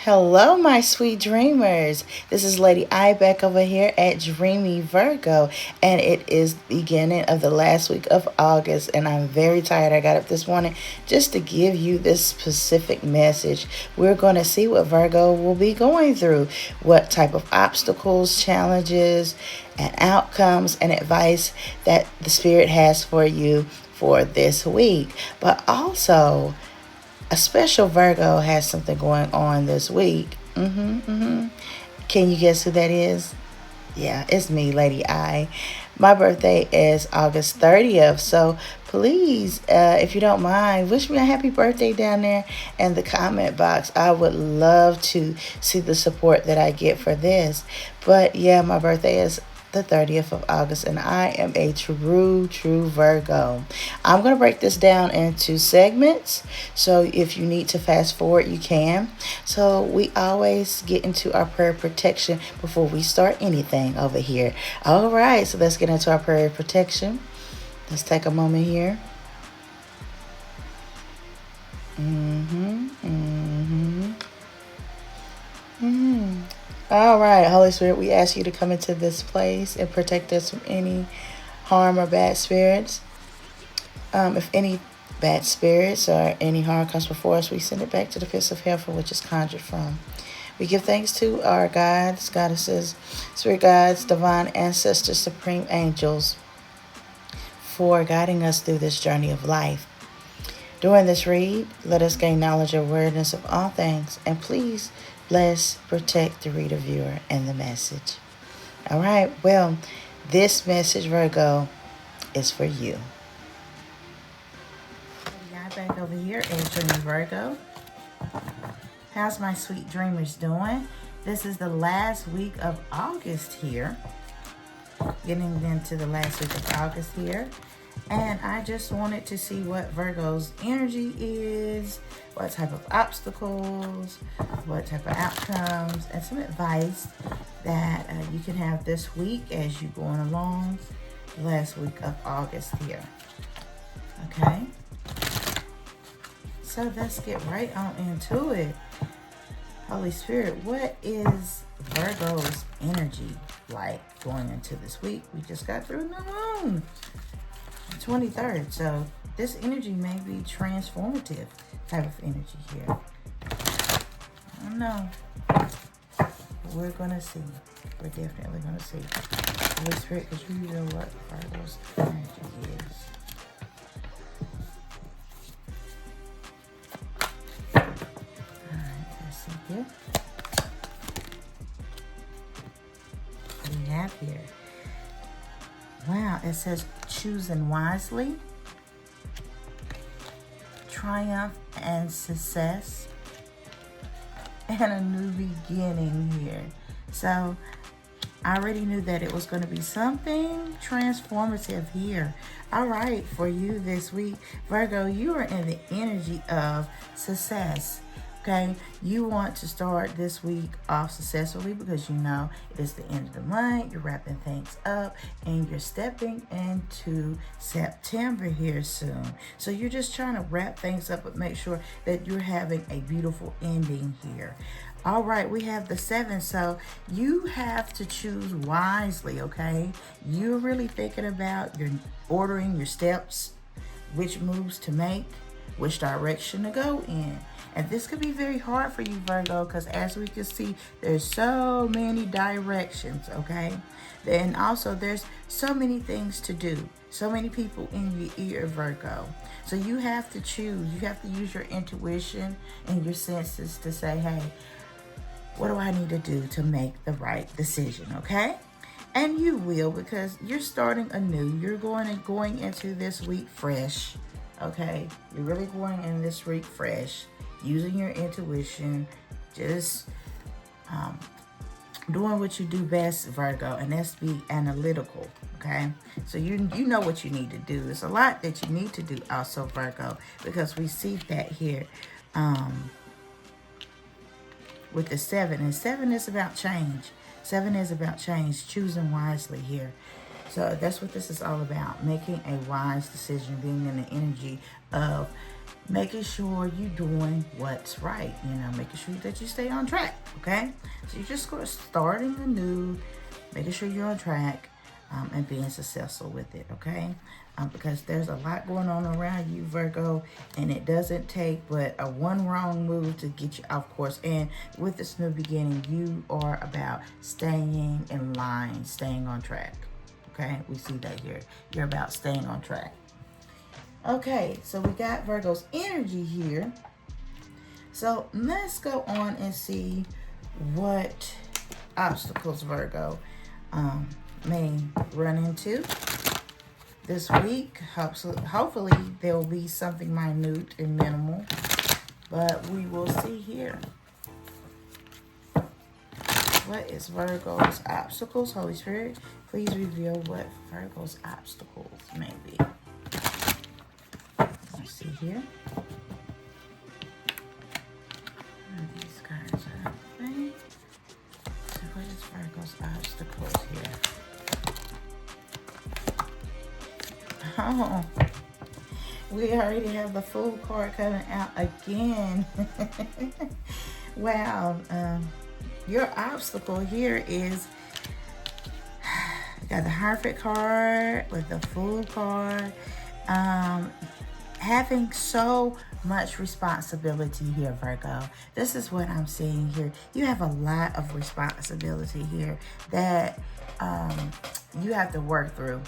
Hello, my sweet dreamers. This is Lady I back over here at Dreamy Virgo, and it is the beginning of the last week of August. And I'm very tired. I got up this morning just to give you this specific message. We're going to see what Virgo will be going through, what type of obstacles, challenges, and outcomes and advice that the Spirit has for you for this week. But also, a special Virgo has something going on this week. Can you guess who that is? Yeah, it's me, Lady I. My birthday is August 30th. So please, if you don't mind, wish me a happy birthday down there in the comment box. I would love to see the support that I get for this. But yeah, my birthday is the 30th of August, and I am a true Virgo. I'm going to break this down into segments, so if you need to fast forward, you can. So we always get into our prayer protection before we start anything over here. All right, so let's get into our prayer protection. Let's take a moment here. All right, Holy Spirit, we ask you to come into this place and protect us from any harm or bad spirits. If any bad spirits or any harm comes before us, we send it back to the pits of hell from which it's conjured from. We give thanks to our gods, goddesses, spirit guides, divine ancestors, supreme angels for guiding us through this journey of life. During this read, let us gain knowledge and awareness of all things, and please bless, protect the reader, viewer, and the message. All right, well, this message, Virgo, is for you. Back over here at Dreamy Virgo. How's my sweet dreamers doing? This is the last week of August here. Getting into the last week of August here. And I just wanted to see what Virgo's energy is, what type of obstacles, what type of outcomes, and some advice that you can have this week as you're going along the last week of August here. Okay? So let's get right on into it. Holy Spirit, what is Virgo's energy like going into this week? We just got through the moon, the 23rd. So this energy may be transformative type of energy here. I don't know. We're going to see. We're definitely going to see. Holy Spirit, could you reveal what Virgo's energy is? Here. What do you have here? Wow, it says choosing wisely, triumph and success, and a new beginning here. So I already knew that it was going to be something transformative here. All right, for you this week, Virgo, you are in the energy of success. Okay, you want to start this week off successfully because you know it is the end of the month, you're wrapping things up, and you're stepping into September here soon. So you're just trying to wrap things up but make sure that you're having a beautiful ending here. All right, we have the 7, so you have to choose wisely, okay? You're really thinking about your ordering your steps, which moves to make, which direction to go in. And this could be very hard for you, Virgo, because as we can see, there's so many directions, okay? And also, there's so many things to do. So many people in your ear, Virgo. So you have to choose. You have to use your intuition and your senses to say, hey, what do I need to do to make the right decision, okay? And you will, because you're starting anew. You're going into this week fresh, okay? You're really going in this week fresh. Using your intuition, just doing what you do best, Virgo, and that's be analytical, okay? So you know what you need to do. There's a lot that you need to do also, Virgo, because we see that here with the 7. And 7 is about change. 7 is about change, choosing wisely here. So that's what this is all about, making a wise decision, being in the energy of making sure you're doing what's right, making sure that you stay on track, okay? So you're just starting anew, making sure you're on track, and being successful with it, okay? Because there's a lot going on around you, Virgo, and it doesn't take but a one wrong move to get you off course. And with this new beginning, you are about staying in line, staying on track, okay? We see that here. You're about staying on track. Okay, so we got Virgo's energy here. So let's go on and see what obstacles Virgo may run into this week. Hopefully there will be something minute and minimal, but we will see here. What is Virgo's obstacles? Holy Spirit, please reveal what Virgo's obstacles may be. Let's see here. These cards are okay. So what is Virgo's obstacles here? Oh, we already have the Fool card coming out again. Wow. Your obstacle here is, you got the Hierophant card with the Fool card. Having so much responsibility here, Virgo. This is what I'm seeing here. You have a lot of responsibility here that you have to work through.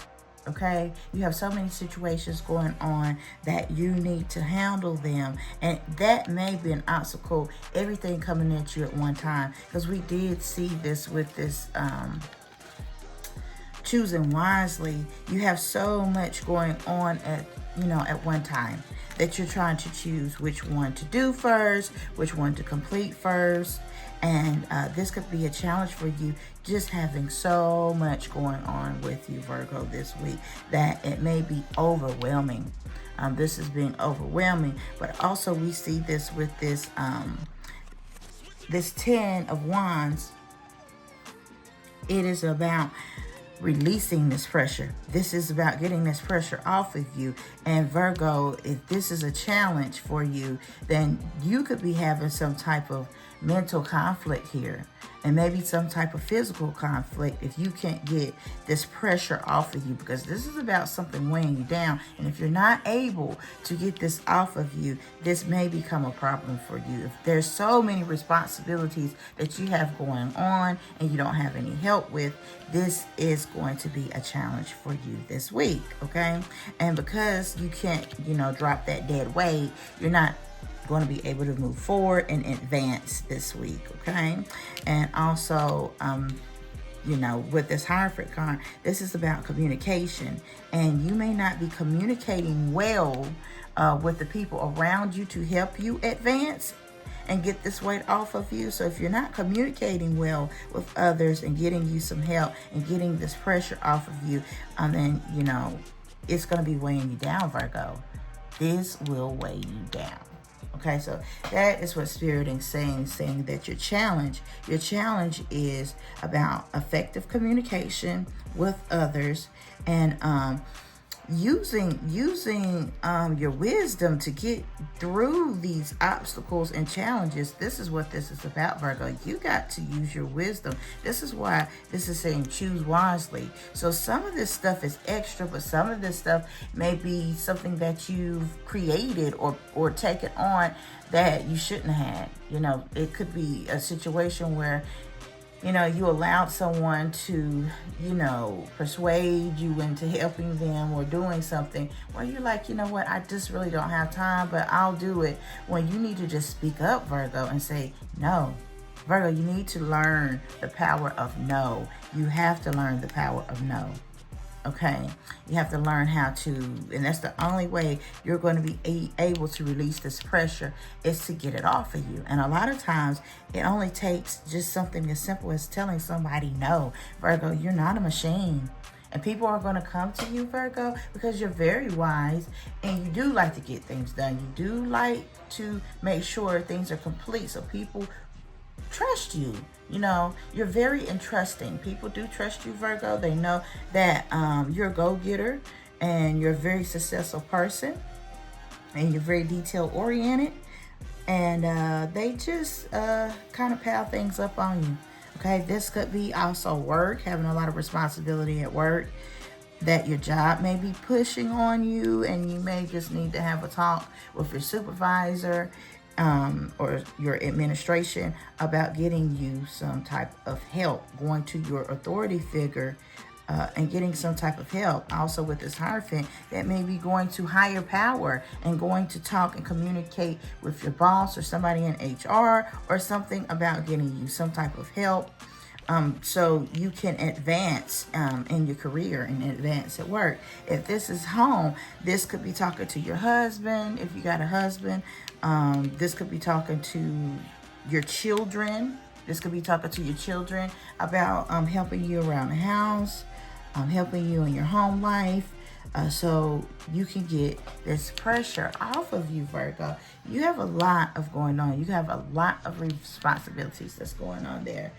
Okay, you have so many situations going on that you need to handle them, and that may be an obstacle, everything coming at you at one time, because we did see this with this choosing wisely. You have so much going on at one time that you're trying to choose which one to do first, which one to complete first. And this could be a challenge for you, just having so much going on with you, Virgo, this week, that it may be overwhelming. This is being overwhelming, but also we see this with this this 10 of Wands. It is about releasing this pressure. This is about getting this pressure off of you. And Virgo, if this is a challenge for you, then you could be having some type of mental conflict here, and maybe some type of physical conflict if you can't get this pressure off of you, because this is about something weighing you down. And if you're not able to get this off of you, this may become a problem for you. If there's so many responsibilities that you have going on and you don't have any help with, this is going to be a challenge for you this week, okay? And because you can't, drop that dead weight, you're not going to be able to move forward and advance this week, okay? And also, with this Hierophant card, this is about communication, and you may not be communicating well with the people around you to help you advance and get this weight off of you. So if you're not communicating well with others and getting you some help and getting this pressure off of you, then, it's going to be weighing you down, Virgo. This will weigh you down. Okay, so that is what Spirit is saying that your challenge is about effective communication with others, and using your wisdom to get through these obstacles and challenges. This is what this is about, Virgo. You got to use your wisdom. This is why this is saying choose wisely. So some of this stuff is extra, but some of this stuff may be something that you've created or taken on that you shouldn't have had. It could be a situation where you allowed someone to, persuade you into helping them or doing something where you're like, what, I just really don't have time, but I'll do it. When you need to just speak up, Virgo, and say, no. Virgo, you need to learn the power of no. You have to learn the power of no. Okay, you have to learn how to, and that's the only way you're going to be able to release this pressure, is to get it off of you. And a lot of times it only takes just something as simple as telling somebody no. Virgo, you're not a machine. And people are going to come to you, Virgo, because you're very wise and you do like to get things done. You do like to make sure things are complete so people trust you. You know, you're very entrusting. People do trust you, Virgo. They know that you're a go-getter and you're a very successful person and you're very detail-oriented. And they just kind of pile things up on you. Okay, this could be also work, having a lot of responsibility at work, that your job may be pushing on you, and you may just need to have a talk with your supervisor or your administration about getting you some type of help, going to your authority figure and getting some type of help. Also with this Hierophant, that may be going to higher power and going to talk and communicate with your boss or somebody in HR or something about getting you some type of help. So you can advance in your career and advance at work. If this is home, this could be talking to your husband. If you got a husband, this could be talking to your children. This could be talking to your children about helping you around the house, helping you in your home life. So you can get this pressure off of you, Virgo. You have a lot of going on. You have a lot of responsibilities that's going on there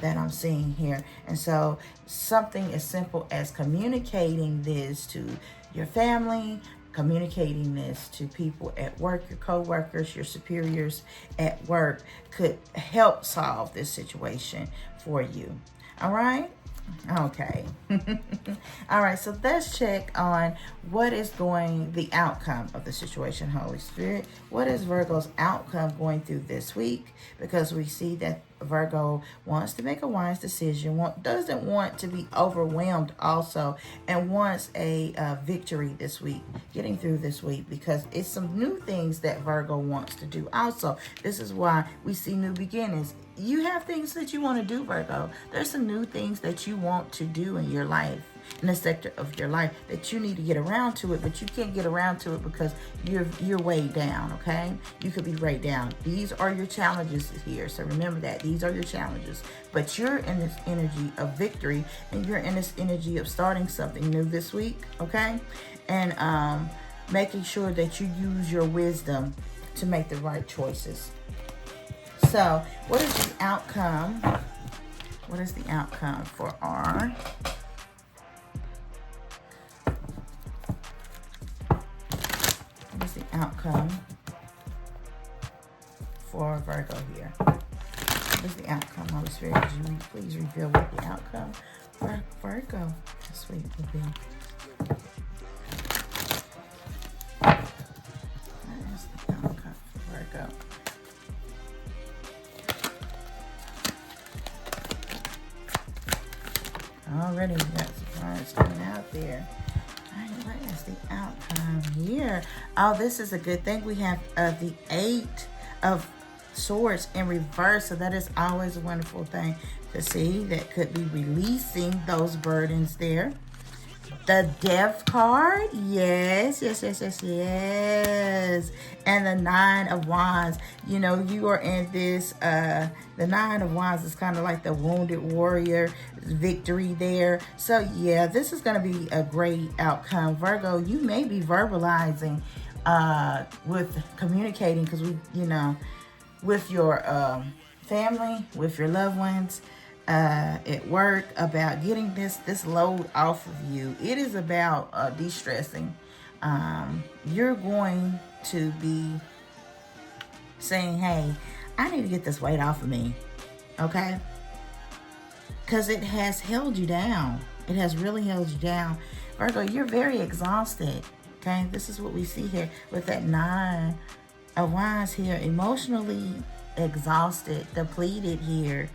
that I'm seeing here. And so something as simple as communicating this to your family, communicating this to people at work, your co-workers, your superiors at work, could help solve this situation for you. All right? Okay. All right, so let's check on what is the outcome of the situation, Holy Spirit. What is Virgo's outcome going through this week? Because we see that Virgo wants to make a wise decision, doesn't want to be overwhelmed also, and wants a victory this week, getting through this week, because it's some new things that Virgo wants to do also. This is why we see new beginnings. You have things that you want to do, Virgo. There's some new things that you want to do in your life, in the sector of your life, that you need to get around to it, but you can't get around to it because you're weighed down, okay? You could be weighed down. These are your challenges here, so remember that. These are your challenges, but you're in this energy of victory, and you're in this energy of starting something new this week, okay? And making sure that you use your wisdom to make the right choices. So, what is the outcome? What is the outcome for our what is the outcome for Virgo here? What is the outcome, Holy Spirit? Would you please reveal what the outcome for Virgo this week will be? What is the outcome for Virgo? Already we got some cards coming out there. All right, what is the outcome here? Oh, this is a good thing. We have the 8 of Swords in reverse. So that is always a wonderful thing to see. That could be releasing those burdens there. The Death card, yes. And the 9 of Wands. You know, you are in this, the 9 of Wands is kind of like the wounded warrior victory there. So, yeah, this is going to be a great outcome. Virgo, you may be verbalizing with communicating, because with your family, with your loved ones, at work, about getting this load off of you. It is about de-stressing. You're going to be saying, hey, I need to get this weight off of me, okay? Because it has held you down. It has really held you down. Virgo, you're very exhausted, okay? This is what we see here with that 9 of Wands here. Emotionally exhausted, depleted here.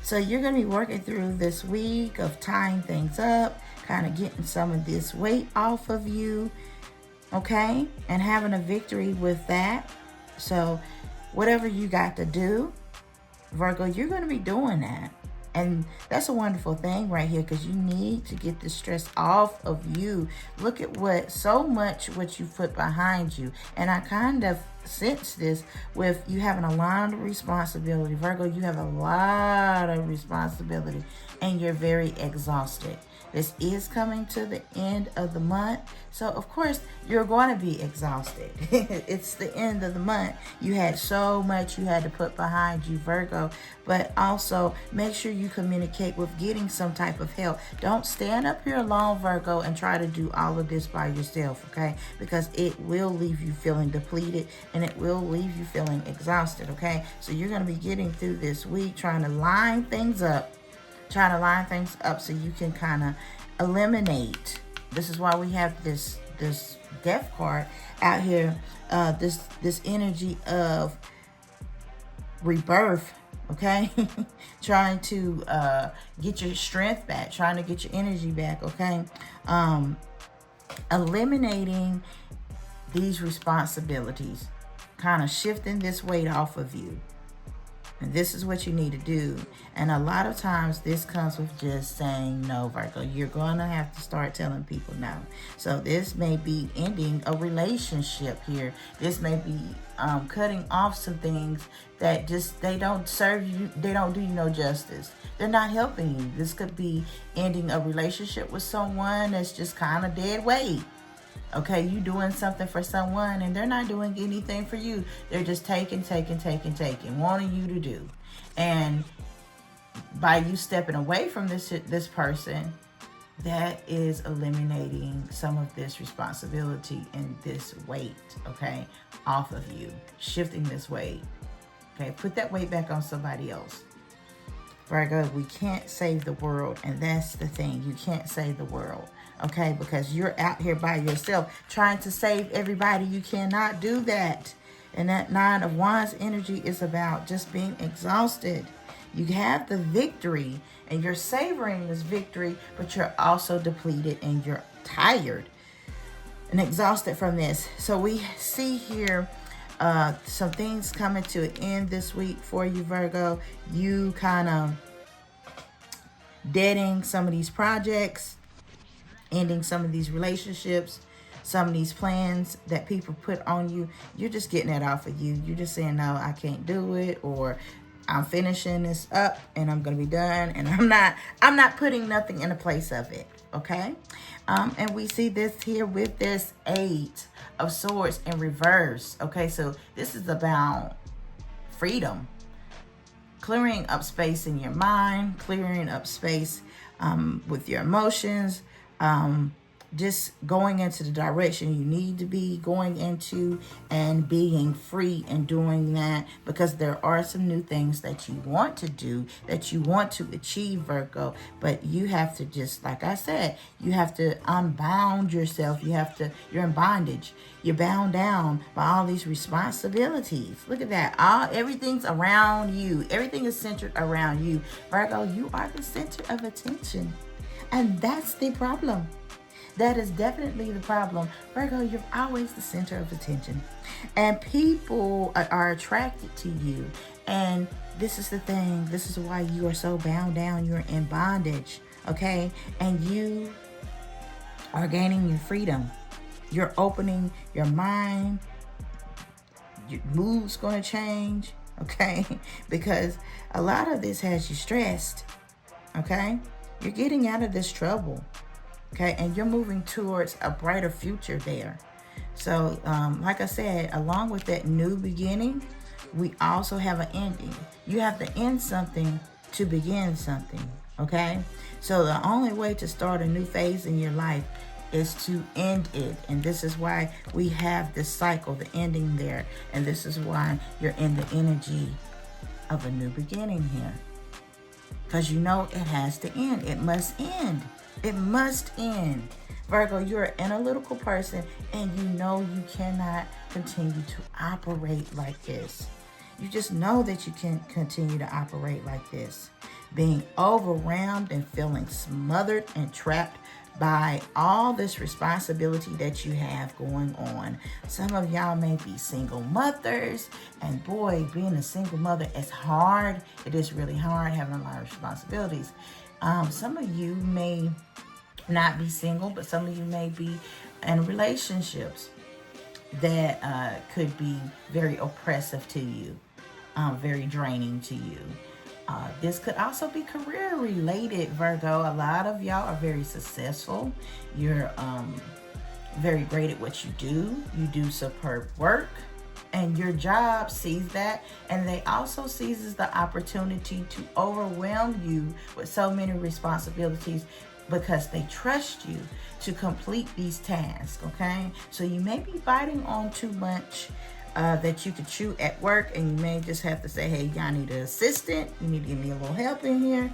So you're going to be working through this week of tying things up, kind of getting some of this weight off of you, okay? And having a victory with that. So whatever you got to do, Virgo, you're going to be doing that. And that's a wonderful thing right here, because you need to get the stress off of you. Look at so much what you put behind you. And I kind of sense this with you having a lot of responsibility. Virgo, you have a lot of responsibility and you're very exhausted. This is coming to the end of the month. So, of course, you're going to be exhausted. It's the end of the month. You had so much you had to put behind you, Virgo. But also, make sure you communicate with getting some type of help. Don't stand up here alone, Virgo, and try to do all of this by yourself, okay? Because it will leave you feeling depleted and it will leave you feeling exhausted, okay? So you're going to be getting through this week trying to line things up. So you can kind of eliminate. This is why we have this death card out here. This energy of rebirth, okay? Trying to get your strength back, trying to get your energy back, okay? Eliminating these responsibilities, kind of shifting this weight off of you. And this is what you need to do. And a lot of times this comes with just saying no, Virgo. You're going to have to start telling people no. So this may be ending a relationship here. This may be cutting off some things that just, they don't serve you. They don't do you no justice. They're not helping you. This could be ending a relationship with someone that's just kind of dead weight. Okay, you doing something for someone and they're not doing anything for you. They're just taking, wanting you to do. And by you stepping away from this person, that is eliminating some of this responsibility and this weight, okay, off of you. Shifting this weight. Okay, put that weight back on somebody else. Virgo, we can't save the world, and that's the thing. You can't save the world. Okay, because you're out here by yourself trying to save everybody. You cannot do that. And that Nine of Wands energy is about just being exhausted. You have the victory and you're savoring this victory, but you're also depleted and you're tired and exhausted from this. So we see here some things coming to an end this week for you, Virgo. You kind of deading some of these projects, ending some of these relationships, some of these plans that people put on you. You're just getting that off of you. You're just saying, no, I can't do it, or I'm finishing this up and I'm going to be done, and I'm not putting nothing in the place of it. Okay. And we see this here with this Eight of Swords in reverse. Okay. So this is about freedom, clearing up space in your mind, clearing up space with your emotions, just going into the direction you need to be going into and being free and doing that, because there are some new things that you want to do, that you want to achieve, Virgo. But you have to just, like I said, you have to unbound yourself. You're in bondage. You're bound down by all these responsibilities. Look at that. Everything's around you. Everything is centered around you. Virgo, you are the center of attention. And that's the problem. That is definitely the problem. Virgo, you're always the center of attention. And people are attracted to you. And this is the thing. This is why you are so bound down. You're in bondage. Okay? And you are gaining your freedom. You're opening your mind. Your mood's going to change. Okay? Because a lot of this has you stressed. Okay? You're getting out of this trouble. Okay, and you're moving towards a brighter future there. So, like I said, along with that new beginning, we also have an ending. You have to end something to begin something, okay? So the only way to start a new phase in your life is to end it. And this is why we have this cycle, the ending there. And this is why you're in the energy of a new beginning here. Because you know it has to end. It must end. It must end. Virgo, you're an analytical person, and you know you cannot continue to operate like this. You just know that you can't continue to operate like this. Being overwhelmed and feeling smothered and trapped by all this responsibility that you have going on. Some of y'all may be single mothers, and boy, being a single mother is hard. It is really hard having a lot of responsibilities. Some of you may not be single, but some of you may be in relationships that could be very oppressive to you, very draining to you. This could also be career related, Virgo. A lot of y'all are very successful. You're very great at what you do. You do superb work. And your job sees that, and they also seizes the opportunity to overwhelm you with so many responsibilities because they trust you to complete these tasks, okay? So you may be biting on too much that you could chew at work, and you may just have to say, hey, y'all need an assistant. You need to give me a little help in here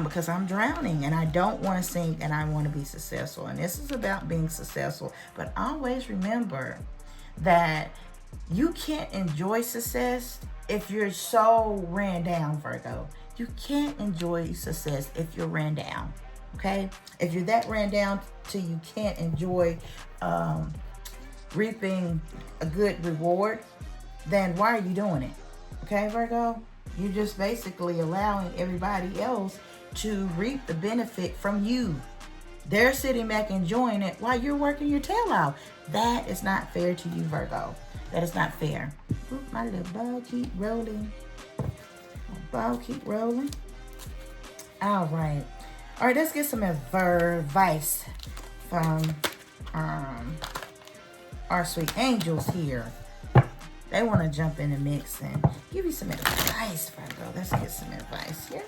because I'm drowning and I don't want to sink and I want to be successful. And this is about being successful. But always remember that you can't enjoy success if you're so ran down, Virgo. You can't enjoy success if you're ran down, okay? If you're that ran down till you can't enjoy reaping a good reward, then why are you doing it? Okay, Virgo? You're just basically allowing everybody else to reap the benefit from you. They're sitting back enjoying it while you're working your tail out. That is not fair to you, Virgo. That is not fair. Oop, my little ball keep rolling. My ball keep rolling. All right. All right, let's get some advice from our sweet angels here. They want to jump in the mix and give you some advice, Virgo. Let's get some advice here.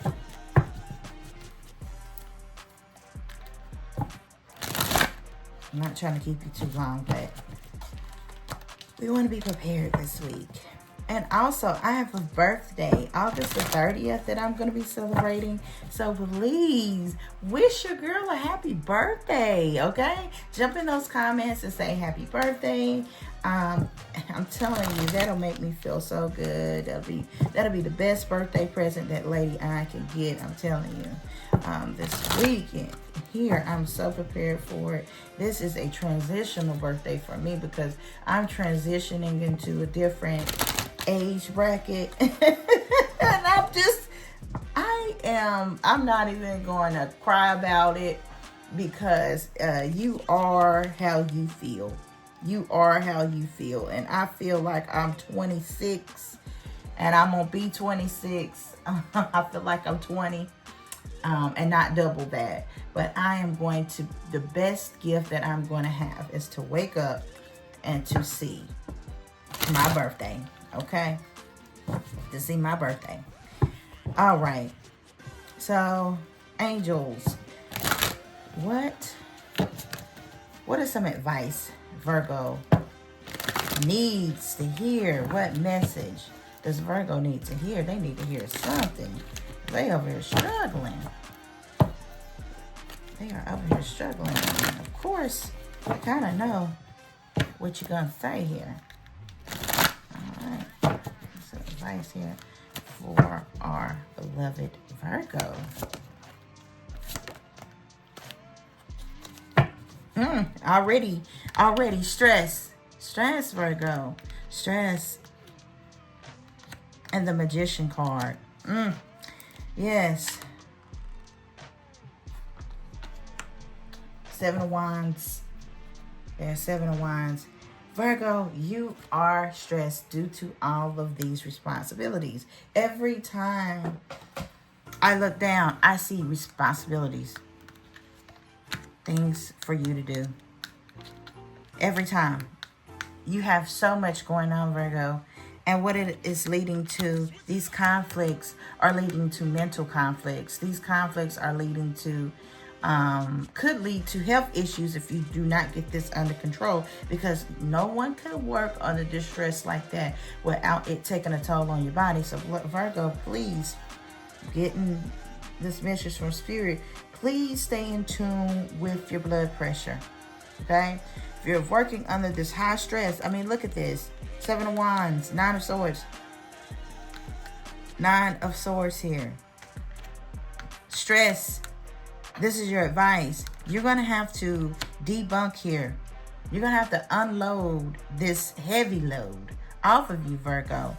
I'm not trying to keep you too long, but we want to be prepared this week. And also, I have a birthday, August the 30th, that I'm going to be celebrating. So please, wish your girl a happy birthday, okay? Jump in those comments and say happy birthday. I'm telling you, that'll make me feel so good. That'll be the best birthday present that Lady I can get, I'm telling you. This weekend here, I'm so prepared for it. This is a transitional birthday for me because I'm transitioning into a different age bracket. And I'm not even going to cry about it because you are how you feel. You are how you feel. And I feel like I'm 26 and I'm going to be 26. I feel like I'm 20 and not double that. But I am going to, the best gift that I'm going to have is to wake up and to see my birthday. Okay? To see my birthday. All right. So, angels, what is some advice Virgo needs to hear? What message does Virgo need to hear? They need to hear something. They over here struggling. They are over here struggling. And of course, I kind of know what you're going to say here. All right. Some advice here for our beloved Virgo. Already stress, Virgo, stress, and the Magician card. Yes, Seven of Wands. There's Seven of Wands. Virgo, you are stressed due to all of these responsibilities. Every time I look down, I see responsibilities. Things for you to do. Every time. You have so much going on, Virgo. And what it is leading to, these conflicts are leading to mental conflicts. These conflicts are leading to, could lead to health issues if you do not get this under control. Because no one can work under distress like that without it taking a toll on your body. So Virgo, please, getting this message from Spirit, please stay in tune with your blood pressure, okay? If you're working under this high stress, I mean, look at this. Seven of Wands, Nine of Swords. Nine of Swords here. Stress. This is your advice. You're going to have to debunk here. You're going to have to unload this heavy load off of you, Virgo.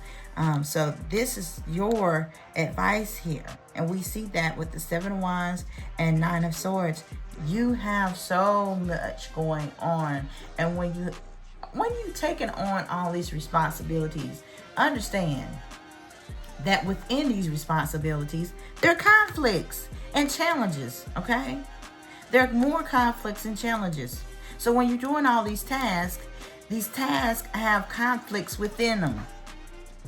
So this is your advice here. And we see that with the Seven of Wands and Nine of Swords. You have so much going on. And when you're taking on all these responsibilities, understand that within these responsibilities, there are conflicts and challenges, okay? There are more conflicts and challenges. So when you're doing all these tasks have conflicts within them.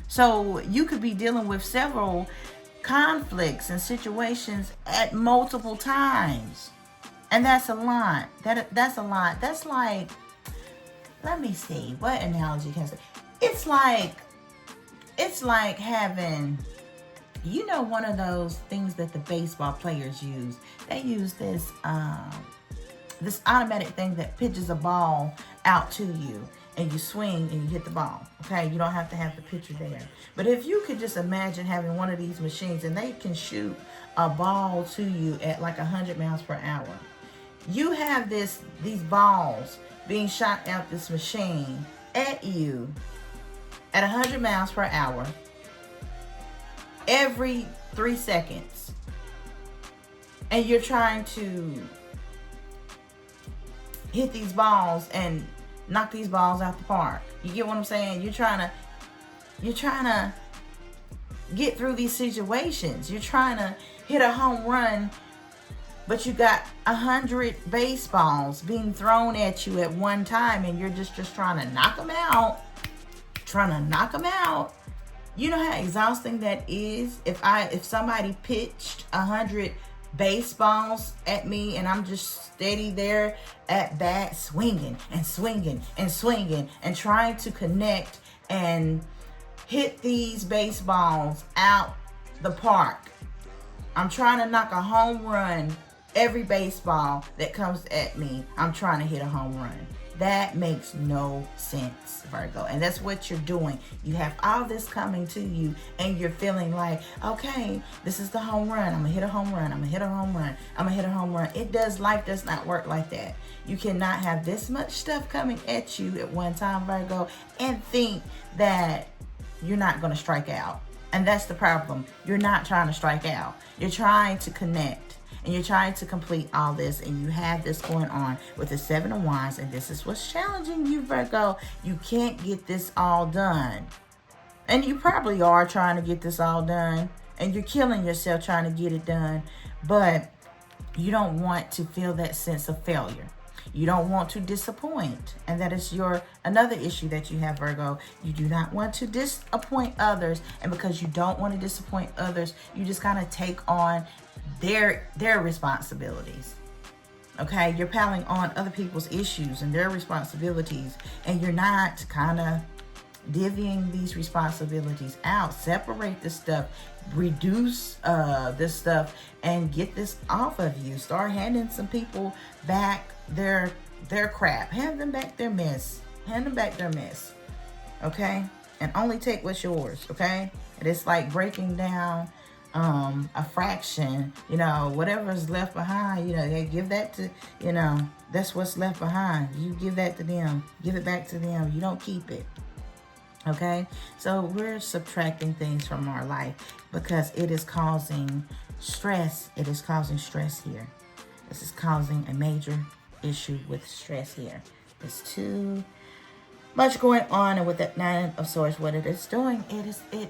So you could be dealing with several conflicts and situations at multiple times. And that's a lot. That's a lot. That's like, let me see, what analogy can I say? It's like having, you know, one of those things that the baseball players use. They use this this automatic thing that pitches a ball out to you, and you swing and you hit the ball. Okay, you don't have to have the pitcher there. But if you could just imagine having one of these machines, and they can shoot a ball to you at like 100 miles per hour. You have these balls being shot out this machine at you at 100 miles per hour every 3 seconds. And you're trying to hit these balls and knock these balls out the park. You get what I'm saying? You're trying to get through these situations. You're trying to hit a home run, but you got 100 baseballs being thrown at you at one time, and you're just trying to knock them out. You know how exhausting that is? If somebody pitched 100 baseballs at me, and I'm just steady there at bat, swinging and swinging and swinging and trying to connect and hit these baseballs out the park. I'm trying to knock a home run. Every baseball that comes at me, I'm trying to hit a home run. That makes no sense, Virgo. And that's what you're doing. You have all this coming to you, and you're feeling like, okay, this is the home run. I'm gonna hit a home run. I'm gonna hit a home run. I'm gonna hit a home run. Life does not work like that. You cannot have this much stuff coming at you at one time, Virgo, and think that you're not gonna strike out. And that's the problem. You're not trying to strike out. You're trying to connect. And you're trying to complete all this, and you have this going on with the Seven of Wands, and this is what's challenging you, Virgo. You can't get this all done. And you probably are trying to get this all done, and you're killing yourself trying to get it done, but you don't want to feel that sense of failure. You don't want to disappoint, and that is another issue that you have, Virgo. You do not want to disappoint others, and because you don't want to disappoint others, you just kind of take on their responsibilities. Okay, you're piling on other people's issues and their responsibilities, and you're not kind of divvying these responsibilities out. Separate this stuff, reduce this stuff, and get this off of you. Start handing some people back their crap. Hand them back their mess. Okay, and only take what's yours. Okay, and it's like breaking down a fraction, whatever's left behind, they give that to, that's what's left behind. You give that to them, give it back to them. You don't keep it. Okay, so we're subtracting things from our life because it is causing stress. It is causing stress here. This is causing a major issue with stress here. There's too much going on, and with that Nine of Swords, what it is doing, it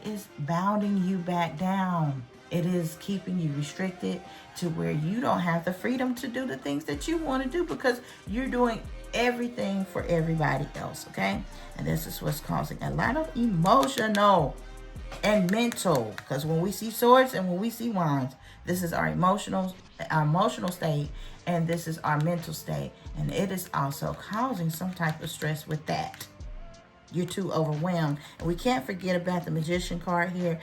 is bounding you back down. It is keeping you restricted to where you don't have the freedom to do the things that you want to do because you're doing everything for everybody else, okay? And this is what's causing a lot of emotional and mental, because when we see swords and when we see wands, this is our emotional state, and this is our mental state, and it is also causing some type of stress with that. You're too overwhelmed. And we can't forget about the Magician card here.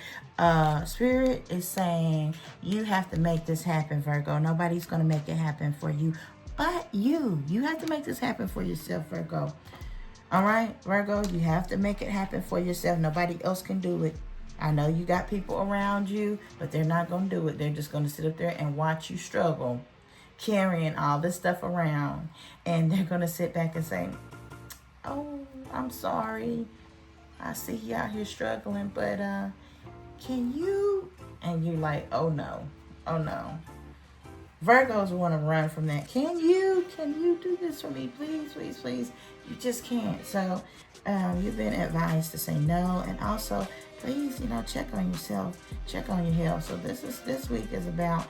Spirit is saying you have to make this happen, Virgo. Nobody's going to make it happen for you but you. You have to make this happen for yourself, Virgo. All right, Virgo, you have to make it happen for yourself. Nobody else can do it. I know you got people around you, but they're not going to do it. They're just going to sit up there and watch you struggle, carrying all this stuff around. And they're going to sit back and say, oh, I'm sorry. I see you out here struggling, but can you? And you're like, oh no. Virgos want to run from that. Can you do this for me? Please, please, please. You just can't. So you've been advised to say no, and also please, check on yourself, check on your health. So this week is about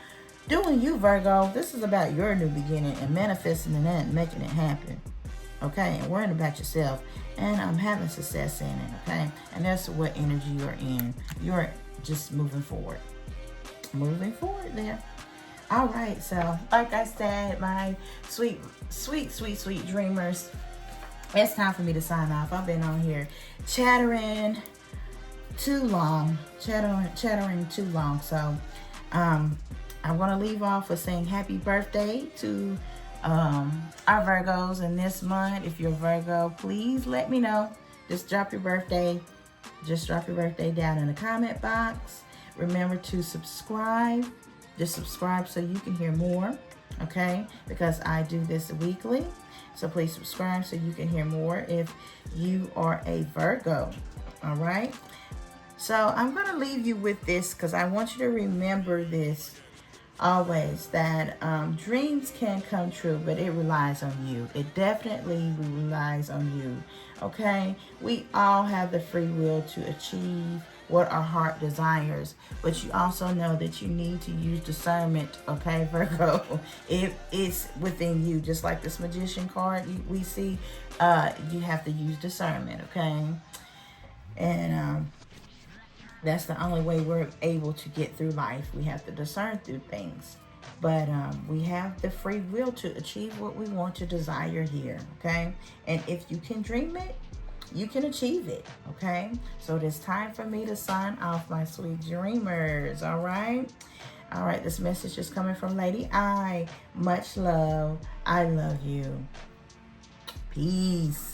doing you, Virgo. This is about your new beginning and manifesting it and making it happen. Okay, and worrying about yourself and having success in it. Okay, and that's what energy you're in. You're just moving forward there. All right, so like I said, my sweet dreamers, it's time for me to sign off. I've been on here chattering too long. So I'm gonna leave off with saying happy birthday to our Virgos in this month. If you're Virgo, please let me know. Just drop your birthday down in the comment box. Remember to subscribe. Just subscribe so you can hear more, okay? Because I do this weekly. So please subscribe so you can hear more if you are a Virgo, all right? So I'm going to leave you with this because I want you to remember this always, that dreams can come true, but it relies on you. It definitely relies on you, okay? We all have the free will to achieve what our heart desires, but you also know that you need to use discernment, okay, Virgo? It's within you, just like this Magician card we see. You have to use discernment, okay? And that's the only way we're able to get through life. We have to discern through things. But we have the free will to achieve what we want to desire here, okay? And if you can dream it, you can achieve it, okay? So it is time for me to sign off, my sweet dreamers, all right? All right, this message is coming from Lady I. Much love. I love you. Peace.